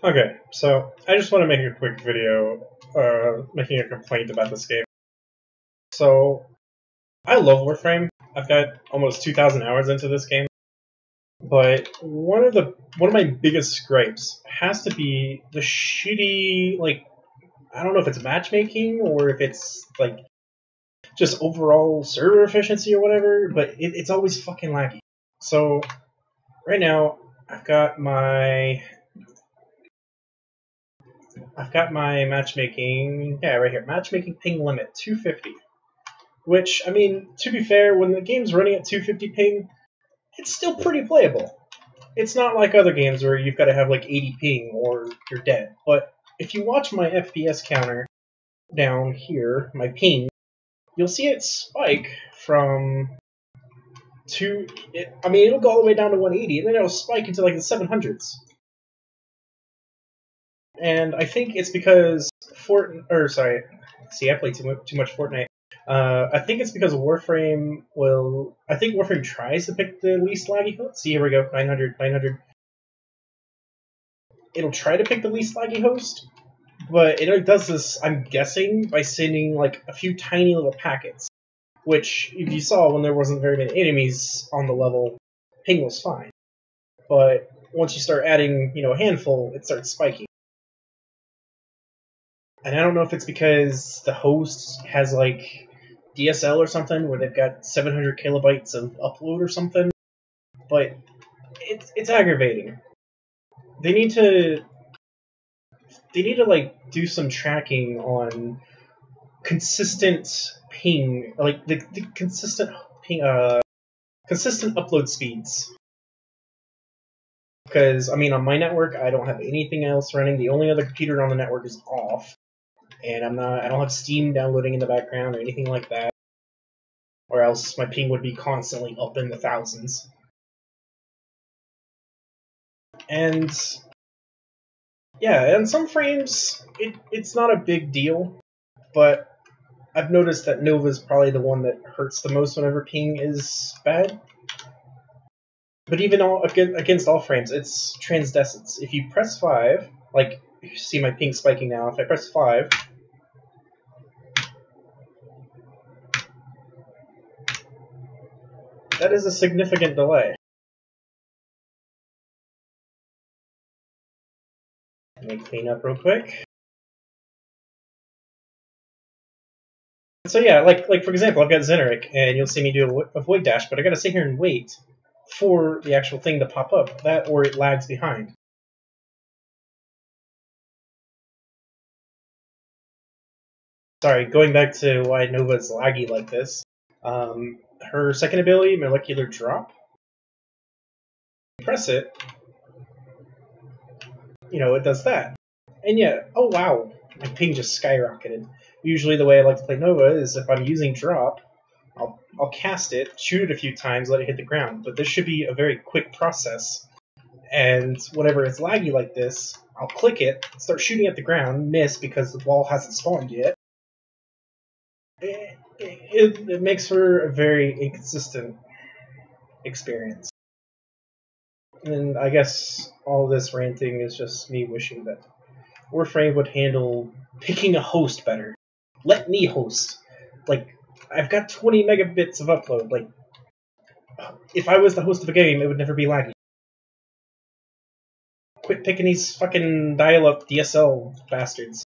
Okay, so I just want to make a quick video making a complaint about this game. So, I love Warframe. I've got almost 2,000 hours into this game. But one of my biggest gripes has to be the shitty, I don't know if it's matchmaking or if it's just overall server efficiency or whatever, but it's always fucking laggy. So right now I've got my matchmaking, right here, matchmaking ping limit 250. Which, I mean, to be fair, when the game's running at 250 ping, it's still pretty playable. It's not like other games where you've got to have 80 ping or you're dead. But if you watch my FPS counter down here, my ping, you'll see it spike from it'll go all the way down to 180, and then it'll spike into the 700s. And I think it's because I play too much Fortnite. I think it's because Warframe tries to pick the least laggy host. See, here we go, 900. It'll try to pick the least laggy host, but it does this, I'm guessing, by sending a few tiny little packets. Which, if you saw when there wasn't very many enemies on the level, ping was fine. But once you start adding, a handful, it starts spiking. And I don't know if it's because the host has DSL or something, where they've got 700 kilobytes of upload or something, but it's aggravating. They need to do some tracking on consistent ping, the consistent ping, consistent upload speeds. Because I mean, on my network, I don't have anything else running. The only other computer on the network is off. And I don't have Steam downloading in the background or anything like that, or else my ping would be constantly up in the thousands. And yeah, in some frames, it's not a big deal, but I've noticed that Nova's probably the one that hurts the most whenever ping is bad. But even against all frames, it's transdescence. If you press 5, you see my ping spiking now, if I press 5, that is a significant delay. Let me clean up real quick. So yeah, for example, I've got Xeneric, and you'll see me do a void dash, but I gotta sit here and wait for the actual thing to pop up, that or it lags behind. Sorry, going back to why Nova's laggy like this. Her second ability, Molecular Drop. Press it, it does that. And yeah, oh wow, my ping just skyrocketed. Usually the way I like to play Nova is if I'm using Drop, I'll cast it, shoot it a few times, let it hit the ground. But this should be a very quick process. And whenever it's laggy like this, I'll click it, start shooting at the ground, miss because the ball hasn't spawned yet. It makes for a very inconsistent experience. And I guess all this ranting is just me wishing that Warframe would handle picking a host better. Let me host. I've got 20 megabits of upload. If I was the host of a game, it would never be laggy. Quit picking these fucking dial-up DSL bastards.